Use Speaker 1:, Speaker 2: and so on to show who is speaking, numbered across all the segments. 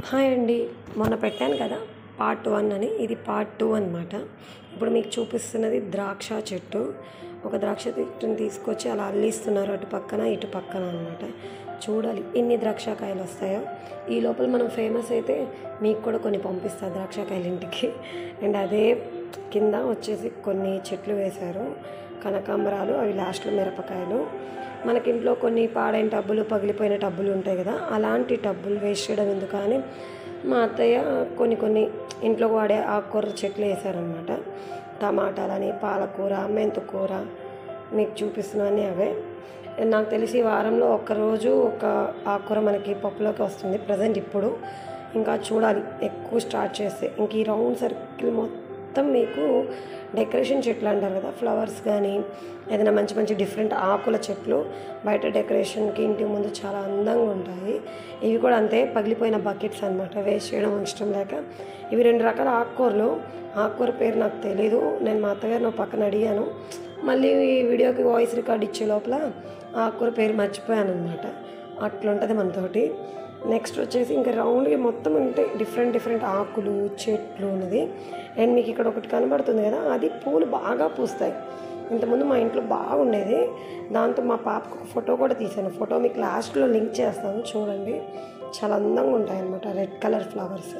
Speaker 1: Hi అండి. మొన్న పెట్టాను కదా పార్ట్ 1 అని, ఇది పార్ట్ 2 అనమాట. ఇప్పుడు మీకు చూపిస్తున్నది ద్రాక్ష చెట్టు. ఒక ద్రాక్ష చెట్టుని తీసుకొచ్చి అలా అల్లిస్తున్నారు అటు పక్కన ఇటు పక్కన అనమాట. చూడాలి ఎన్ని ద్రాక్షకాయలు వస్తాయో. ఈ లోపల మనం ఫేమస్ అయితే మీకు కూడా కొన్ని పంపిస్తా ద్రాక్షకాయలు ఇంటికి. అండ్ అదే కింద వచ్చేసి కొన్ని చెట్లు వేశారు, కనకాంబరాలు, అవి లాస్ట్లో మిరపకాయలు. మనకి ఇంట్లో కొన్ని పాడైన టబ్బులు, పగిలిపోయిన టబ్బులు ఉంటాయి కదా, అలాంటి టబ్బులు వేస్ట్ చేయడం ఎందుకు అని మా అత్తయ్య కొన్ని ఇంట్లో వాడే ఆకుకూర చెట్లు వేశారనమాట. టమాటాలని, పాలకూర, మెంతుకూర, మీకు చూపిస్తున్నాను అవే. నాకు తెలిసి వారంలో ఒక్కరోజు ఒక ఆకుకూర మనకి పప్పులోకి వస్తుంది ప్రజెంట్. ఇప్పుడు ఇంకా చూడాలి ఎక్కువ స్టార్ట్ చేస్తే. ఇంక ఈ రౌండ్ సర్కిల్ మొత్తం మీకు డెకరేషన్ చెట్లు అంటారు కదా, ఫ్లవర్స్ కానీ ఏదైనా మంచి మంచి డిఫరెంట్ ఆకుల చెట్లు బయట డెకరేషన్కి ఇంటి ముందు చాలా అందంగా ఉంటాయి. ఇవి కూడా అంతే, పగిలిపోయిన బకెట్స్ అనమాట, వేస్ట్ చేయడం ఇష్టం లేక. ఇవి 2 రకాల ఆకుకూరలు. ఆకుకూర పేరు నాకు తెలీదు, నేను మా అత్తగారిని పక్కన అడిగాను. మళ్ళీ ఈ వీడియోకి వాయిస్ రికార్డ్ ఇచ్చే లోపల ఆకుకూర పేరు మర్చిపోయాను అనమాట. అట్లుంటుంది మనతోటి. నెక్స్ట్ వచ్చేసి ఇంకా రౌండ్గా మొత్తం ఉంటే డిఫరెంట్ ఆకులు చెట్లు ఉన్నది. అండ్ మీకు ఇక్కడ ఒకటి కనబడుతుంది కదా, అది పూలు బాగా పూస్తాయి. ఇంతకుముందు మా ఇంట్లో బాగుండేది. దాంతో మా పాపకు ఒక ఫోటో కూడా తీశాను. ఫోటో మీకు లాస్ట్లో లింక్ చేస్తాను, చూడండి. చాలా అందంగా ఉంటాయి అన్నమాట, రెడ్ కలర్ ఫ్లవర్స్.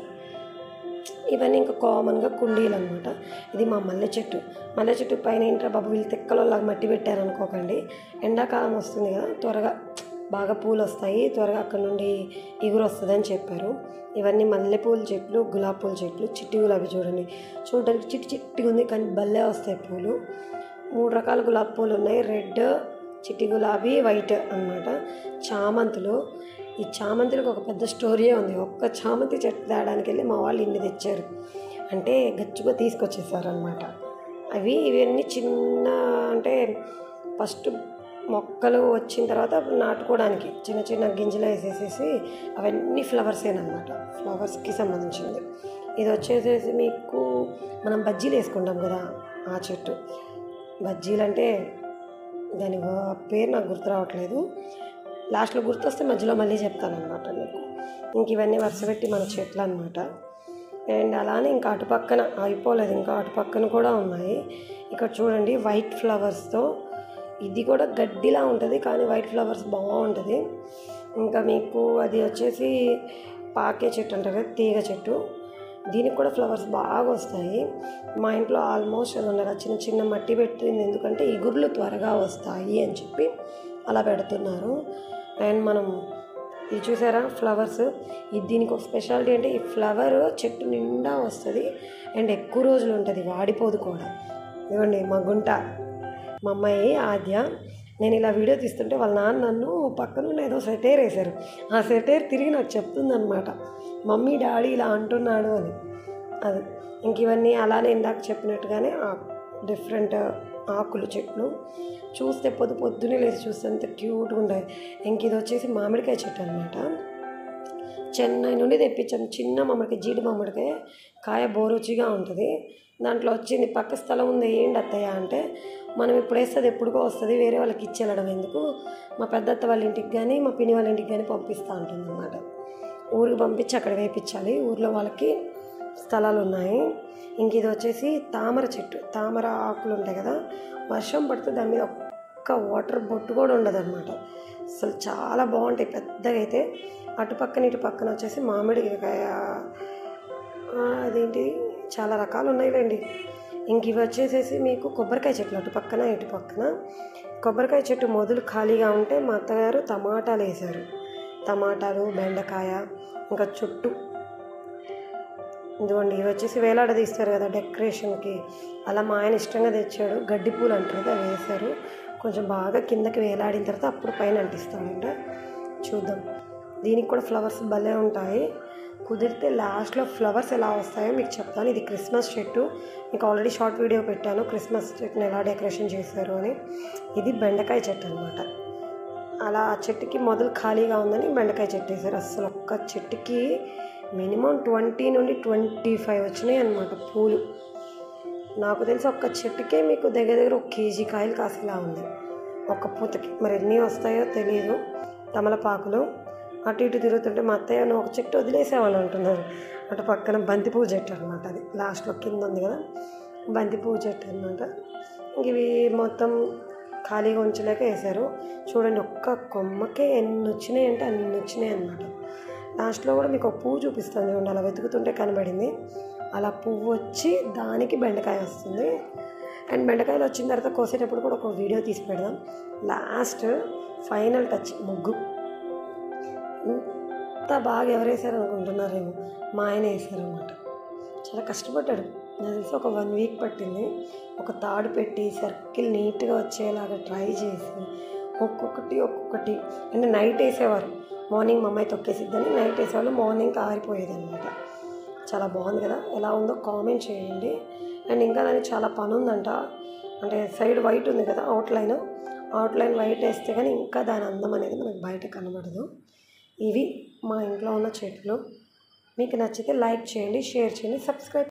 Speaker 1: ఇవన్నీ ఇంకా కామన్గా కుండీలు అనమాట. ఇది మా మల్లె చెట్టు. మల్లె చెట్టు పైన ఏంట్రా బాబు వీళ్ళు తెక్కలోలాగా మట్టి పెట్టారనుకోకండి. ఎండాకాలం వస్తుంది కదా, త్వరగా బాగా పూలు వస్తాయి, త్వరగా అక్కడ నుండి ఎగురు వస్తుందని చెప్పారు. ఇవన్నీ మల్లెపూల చెట్లు, గులాబీ పూల చెట్లు. చిట్టి గులాబీ చూడండి, చూడడానికి చిట్టిగా ఉంది కానీ భలే వస్తాయి పూలు. 3 రకాల గులాబీ పూలు ఉన్నాయి, రెడ్, చిట్టి గులాబీ, వైట్ అన్నమాట. చామంతులు. ఈ చామంతులకు ఒక పెద్ద స్టోరీయే ఉంది. ఒక్క చామంతి చెట్టు తేడానికి వెళ్ళి మా వాళ్ళు ఇన్ని తెచ్చారు, అంటే గచ్చుగా తీసుకొచ్చేసారు అనమాట. ఇవన్నీ చిన్న, అంటే ఫస్ట్ మొక్కలు వచ్చిన తర్వాత నాటుకోవడానికి చిన్న గింజలు వేసేసేసి అవన్నీ ఫ్లవర్సేనమాట, ఫ్లవర్స్కి సంబంధించింది. ఇది వచ్చేసేసి మీకు మనం బజ్జీలు వేసుకుంటాం కదా, ఆ చెట్టు. బజ్జీలు అంటే దాని పేరు నాకు గుర్తు రావట్లేదు, లాస్ట్లో గుర్తొస్తే మధ్యలో మళ్ళీ చెప్తాను అనమాట మీకు. ఇంక ఇవన్నీ వరుసపెట్టి మన చెట్లు అనమాట. అండ్ అలానే ఇంకా అటుపక్కన అయిపోలేదు, ఇంకా అటుపక్కన కూడా ఉన్నాయి. ఇక్కడ చూడండి వైట్ ఫ్లవర్స్తో, ఇది కూడా గడ్డిలా ఉంటుంది కానీ వైట్ ఫ్లవర్స్ బాగుంటుంది. ఇంకా మీకు అది వచ్చేసి పాకే చెట్టు అంటారు కదా, తీగ చెట్టు. దీనికి కూడా ఫ్లవర్స్ బాగా వస్తాయి. మా ఇంట్లో ఆల్మోస్ట్ అది ఉండగా చిన్న మట్టి పెట్టింది, ఎందుకంటే ఇగుర్లు త్వరగా వస్తాయి అని చెప్పి అలా పెడుతున్నారు. అండ్ మనం ఇది చూసారా ఫ్లవర్స్, దీనికి ఒక స్పెషాలిటీ అంటే ఈ ఫ్లవర్ చెట్టు నిండా వస్తుంది అండ్ ఎక్కువ రోజులు ఉంటుంది, వాడిపోదు కూడా. ఇవ్వండి మా గుంట, మా అమ్మాయి ఆద్య. నేను ఇలా వీడియో తీస్తుంటే వాళ్ళ నాన్న నన్ను పక్కనున్న ఏదో సెటైర్ వేశారు. ఆ సెటైర్ తిరిగి నాకు చెప్తుందనమాట, మమ్మీ డాడీ ఇలా అంటున్నాడు అని. అది ఇంక ఇవన్నీ అలానే ఇందాక చెప్పినట్టుగానే డిఫరెంట్ ఆకులు చెట్లు. చూస్తే పొద్దున్నే లేచి చూస్తే అంత క్యూట్గా ఉంటాయి. ఇంక ఇది వచ్చేసి మామిడికాయ చెట్టు అనమాట. చెన్నై నుండి తెప్పించాం చిన్న మామిడికాయ, జీడి మామిడికాయ. కాయ బోరుచిగా ఉంటుంది. దాంట్లో వచ్చింది పక్క స్థలం ఉంది, ఏంటి అత్తయ్య అంటే, మనం ఇప్పుడు వేస్తుంది ఎప్పుడుకో వస్తుంది, వేరే వాళ్ళకి ఇచ్చి వెళ్ళడం ఎందుకు, మా పెద్దత్త వాళ్ళ ఇంటికి కానీ మా పిన్ని వాళ్ళ ఇంటికి కానీ పంపిస్తూ ఉంటుంది అనమాట. ఊరికి పంపించి అక్కడ వేయించాలి, ఊరిలో వాళ్ళకి స్థలాలు ఉన్నాయి. ఇంక ఇది వచ్చేసి తామర చెట్టు. తామర ఆకులు ఉంటాయి కదా, వర్షం పడితే దాని మీద ఒక్క వాటర్ బొట్టు కూడా ఉండదు అనమాట. అసలు చాలా బాగుంటాయి పెద్దగా అయితే. అటుపక్కన ఇటు పక్కన వచ్చేసి మామిడికాయ, అదేంటి చాలా రకాలు ఉన్నాయిలేండి. ఇంక ఇవి వచ్చేసేసి మీకు కొబ్బరికాయ చెట్లు. అటు పక్కన ఇటు పక్కన కొబ్బరికాయ చెట్టు మొదలు ఖాళీగా ఉంటే మా అత్తగారు టమాటాలు వేశారు. టమాటాలు, బెండకాయ, ఇంకా చుట్టూ ఇదిగోండి. ఇవి వచ్చేసి వేలాడదీస్తారు కదా డెకరేషన్కి, అలా మా ఆయన ఇష్టంగా తెచ్చాడు. గడ్డి పూలు అంటారు కదా, అవి వేశారు. కొంచెం బాగా కిందకి వేలాడిన తర్వాత అప్పుడు పైన అంటిస్తామంట. చూద్దాం. దీనికి కూడా ఫ్లవర్స్ భలే ఉంటాయి. కుదిరితే లాస్ట్లో ఫ్లవర్స్ ఎలా వస్తాయో మీకు చెప్తాను. ఇది క్రిస్మస్ చెట్టు, మీకు ఆల్రెడీ షార్ట్ వీడియో పెట్టాను క్రిస్మస్ చెట్టుని ఎలా డెకరేషన్ చేశారు అని. ఇది బెండకాయ చెట్టు అనమాట. అలా ఆ చెట్టుకి మొదలు ఖాళీగా ఉందని బెండకాయ చెట్టు వేశారు. అసలు ఒక్క చెట్టుకి మినిమం 20 నుండి 25 వచ్చినాయి అన్నమాట పూలు. నాకు తెలిసి ఒక్క చెట్టుకే మీకు దగ్గర 1 కేజీ కాయలు కాసేలా ఉంది ఒక్క పూతకి. మరి ఎన్ని వస్తాయో తెలియదు. తమలపాకులు, అటు ఇటు తిరుగుతుంటే మా అత్తయ్య నువ్వు ఒక చెట్టు వదిలేసావని అంటున్నారు. అటు పక్కన బంతిపూ చెట్టు అనమాట, అది లాస్ట్లో కింద ఉంది కదా బంతిపూ చెట్టు అనమాట. ఇవి మొత్తం ఖాళీగా ఉంచలేక వేశారు. చూడండి ఒక్క కొమ్మకే ఎన్ని వచ్చినాయి అంటే అన్ని వచ్చినాయి అనమాట. లాస్ట్లో కూడా మీకు ఒక పువ్వు చూపిస్తాను చూడండి, అలా వెతుకుతుంటే కనబడింది. అలా పువ్వు వచ్చి దానికి బెండకాయ వస్తుంది. అండ్ బెండకాయలు వచ్చిన తర్వాత కోసేటప్పుడు కూడా ఒక వీడియో తీసి పెడదాం. లాస్ట్ ఫైనల్ టచ్ ముగ్గు. ఇంత బాగా ఎవరు వేసారు అనుకుంటున్నారేమో, మా ఆయన వేసారనమాట. చాలా కష్టపడ్డాడు, నాకు తెలిసి ఒక 1 వీక్ పట్టింది. ఒక తాడు పెట్టి సర్కిల్ నీట్గా వచ్చేలాగా ట్రై చేసి ఒక్కొక్కటి అంటే నైట్ వేసేవారు. మార్నింగ్ మా అమ్మాయి తొక్కేసిద్దని నైట్ వేసేవాళ్ళు, మార్నింగ్ ఆరిపోయేది అనమాట. చాలా బాగుంది కదా, ఎలా ఉందో కామెంట్ చేయండి. అండ్ ఇంకా దానికి చాలా పని ఉందంట. అంటే సైడ్ వైట్ ఉంది కదా అవుట్లైన్ వైట్ వేస్తే కానీ ఇంకా దాని అందం అనేది మనకు బయట కనబడదు. ఇవి మా ఇంట్లో ఉన్న చెట్లు. మీకు నచ్చితే లైక్ చేయండి, షేర్ చేయండి, సబ్స్క్రైబ్